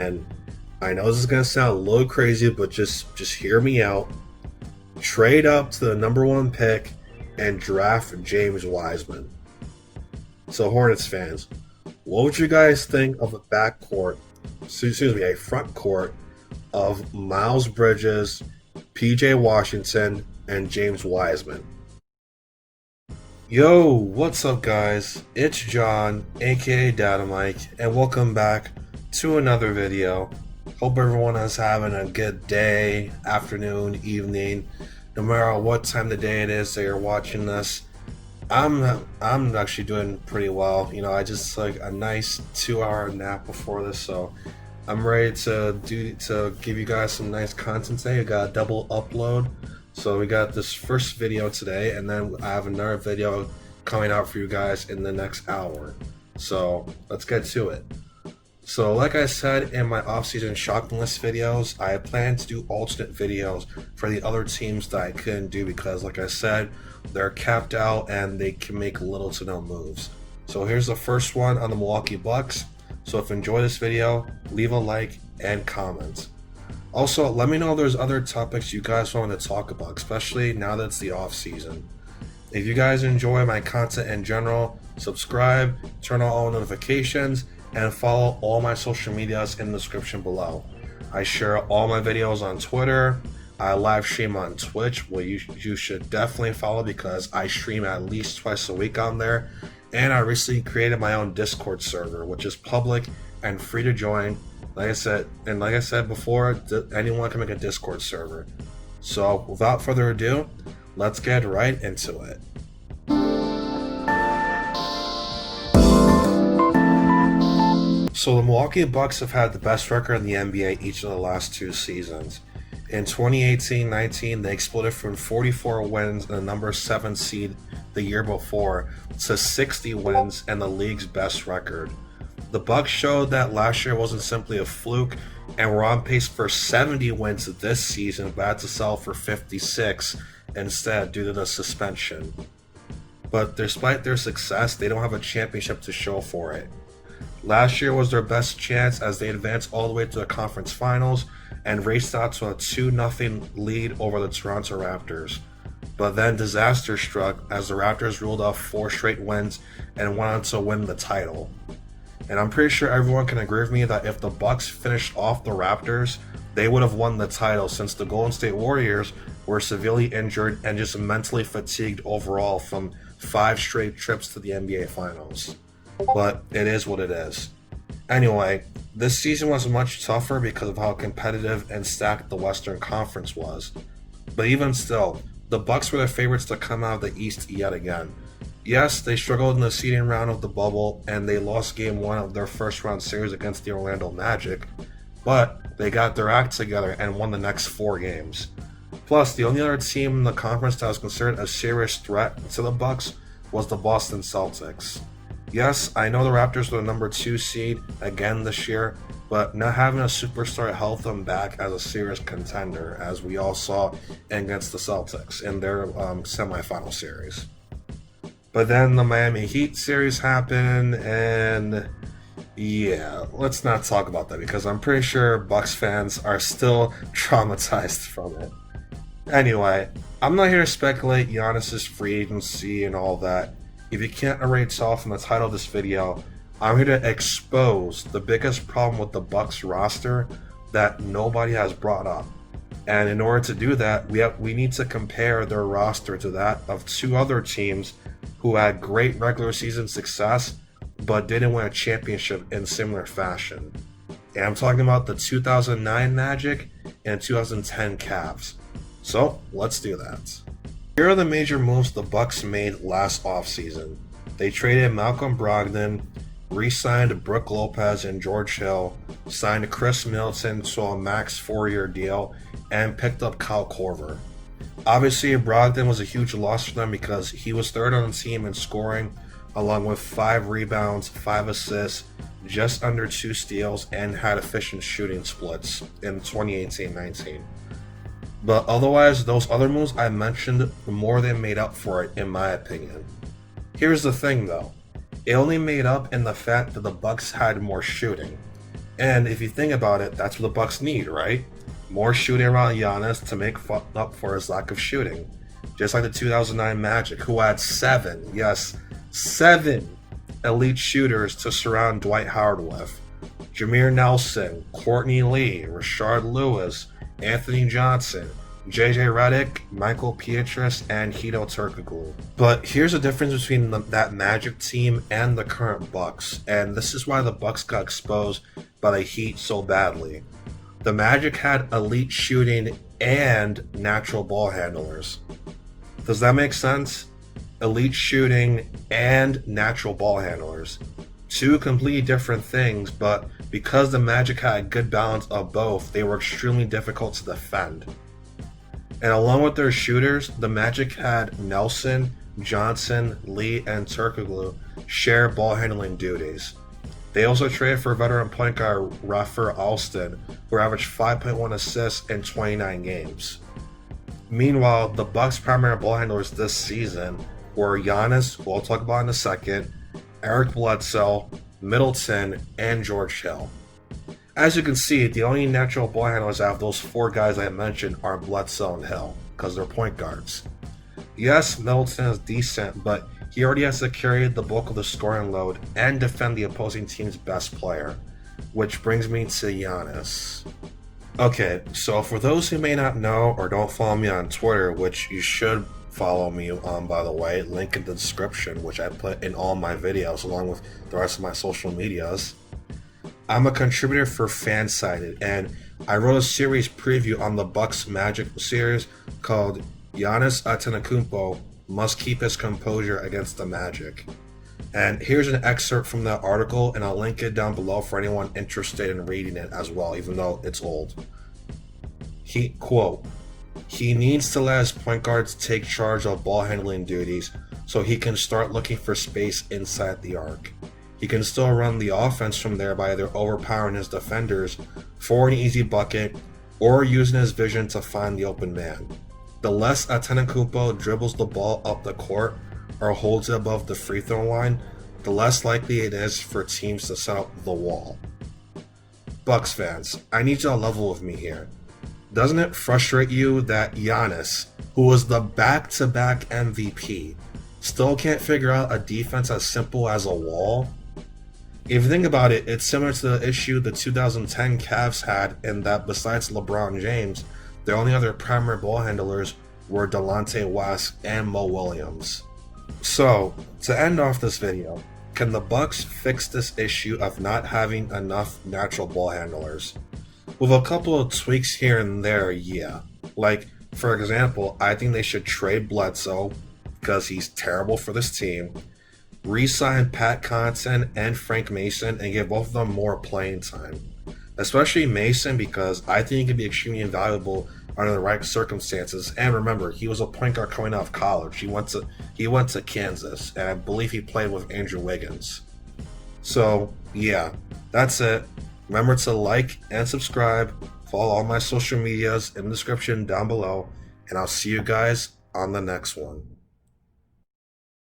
And I know this is gonna sound a little crazy, but just hear me out. Trade up to the number one pick and draft James Wiseman. So Hornets fans, what would you guys think of a backcourt, excuse me, a front court of Miles Bridges, PJ Washington, and James Wiseman? Yo, what's up guys? It's John, aka Data Mike, and welcome back to another video. Hope everyone is having a good day, afternoon, evening, no matter what time of the day it is that you're watching this. I'm actually doing pretty well. You know, I just like a nice 2 hour nap before this, so I'm ready to give you guys some nice content today. I got a double upload. So we got this first video today, and then I have another video coming out for you guys in the next hour. So let's get to it. So like I said in my off-season shopping list videos, I plan to do alternate videos for the other teams that I couldn't do because like I said, they're capped out and they can make little to no moves. So here's the first one on the Milwaukee Bucks. So if you enjoy this video, leave a like and comment. Also, let me know if there's other topics you guys want to talk about, especially now that it's the off season. If you guys enjoy my content in general, subscribe, turn on all notifications, and follow all my social medias in the description below. I share all my videos on Twitter. I live stream on Twitch, where you should definitely follow because I stream at least twice a week on there. And I recently created my own Discord server, which is public and free to join. Like I said before, anyone can make a Discord server. So without further ado, let's get right into it. So the Milwaukee Bucks have had the best record in the NBA each of the last 2 seasons. In 2018-19, they exploded from 44 wins and the number 7 seed the year before to 60 wins and the league's best record. The Bucks showed that last year wasn't simply a fluke and were on pace for 70 wins this season, but had to sell for 56 instead due to the suspension. But despite their success, they don't have a championship to show for it. Last year was their best chance as they advanced all the way to the conference finals and raced out to a 2-0 lead over the Toronto Raptors. But then disaster struck as the Raptors ruled off 4 straight wins and went on to win the title. And I'm pretty sure everyone can agree with me that if the Bucks finished off the Raptors, they would have won the title since the Golden State Warriors were severely injured and just mentally fatigued overall from 5 straight trips to the NBA Finals. But it is what it is. Anyway, this season was much tougher because of how competitive and stacked the Western Conference was. But even still, the Bucks were the favorites to come out of the East yet again. Yes, they struggled in the seeding round of the bubble and they lost game 1 of their first round series against the Orlando Magic, but they got their act together and won the next 4 games. Plus, the only other team in the conference that was considered a serious threat to the Bucks was the Boston Celtics. Yes, I know the Raptors were the number 2 seed again this year, but not having a superstar held them back as a serious contender, as we all saw against the Celtics in their semifinal series. But then the Miami Heat series happened, and yeah, let's not talk about that because I'm pretty sure Bucks fans are still traumatized from it. Anyway, I'm not here to speculate Giannis's free agency and all that. If you can't already tell from the title of this video, I'm here to expose the biggest problem with the Bucks roster that nobody has brought up. And in order to do that, we need to compare their roster to that of 2 other teams who had great regular season success but didn't win a championship in similar fashion. And I'm talking about the 2009 Magic and 2010 Cavs. So let's do that. Here are the major moves the Bucks made last offseason. They traded Malcolm Brogdon, re-signed Brook Lopez and George Hill, signed Chris Middleton to a max 4-year deal, and picked up Kyle Korver. Obviously, Brogdon was a huge loss for them because he was 3rd on the team in scoring, along with 5 rebounds, 5 assists, just under 2 steals, and had efficient shooting splits in 2018-19. But otherwise, those other moves I mentioned more than made up for it, in my opinion. Here's the thing though, it only made up in the fact that the Bucks had more shooting. And if you think about it, that's what the Bucks need, right? More shooting around Giannis to make up for his lack of shooting. Just like the 2009 Magic, who had seven elite shooters to surround Dwight Howard with. Jameer Nelson, Courtney Lee, Rashard Lewis, Anthony Johnson, JJ Redick, Michael Pietrus, and Hedo Turkoglu. But here's the difference between that Magic team and the current Bucks, and this is why the Bucks got exposed by the Heat so badly. The Magic had elite shooting and natural ball handlers. Does that make sense? Elite shooting and natural ball handlers. Two completely different things, but because the Magic had a good balance of both, they were extremely difficult to defend. And along with their shooters, the Magic had Nelson, Johnson, Lee, and Turkoglu share ball handling duties. They also traded for veteran point guard Rafer Alston, who averaged 5.1 assists in 29 games. Meanwhile, the Bucks' primary ball handlers this season were Giannis, who I'll talk about in a second, Eric Bledsoe, Middleton, and George Hill. As you can see, the only natural ball handlers out of those four guys I mentioned are Bledsoe and Hill, because they're point guards. Yes, Middleton is decent, but he already has to carry the bulk of the scoring load and defend the opposing team's best player, which brings me to Giannis. Okay, so for those who may not know or don't follow me on Twitter, which you should follow me on, by the way, link in the description, which I put in all my videos along with the rest of my social medias. I'm a contributor for Fansided, and I wrote a series preview on the Bucks Magic series called Giannis Antetokounmpo Must Keep His Composure Against the Magic. And here's an excerpt from that article, and I'll link it down below for anyone interested in reading it as well, even though it's old. Quote, he needs to let his point guards take charge of ball handling duties so he can start looking for space inside the arc. He can still run the offense from there by either overpowering his defenders for an easy bucket or using his vision to find the open man. The less Antetokounmpo dribbles the ball up the court or holds it above the free throw line, the less likely it is for teams to set up the wall. Bucks fans, I need you to level with me here. Doesn't it frustrate you that Giannis, who was the back-to-back MVP, still can't figure out a defense as simple as a wall? If you think about it, it's similar to the issue the 2010 Cavs had in that besides LeBron James, their only other primary ball handlers were Delonte West and Mo Williams. So, to end off this video, can the Bucks fix this issue of not having enough natural ball handlers? With a couple of tweaks here and there, yeah. Like, for example, I think they should trade Bledsoe because he's terrible for this team, re-sign Pat Connaughton and Frank Mason and give both of them more playing time. Especially Mason, because I think he could be extremely invaluable under the right circumstances. And remember, he was a point guard coming out of college. He went to Kansas, and I believe he played with Andrew Wiggins. So, yeah, that's it. Remember to like and subscribe, follow all my social medias in the description down below, and I'll see you guys on the next one.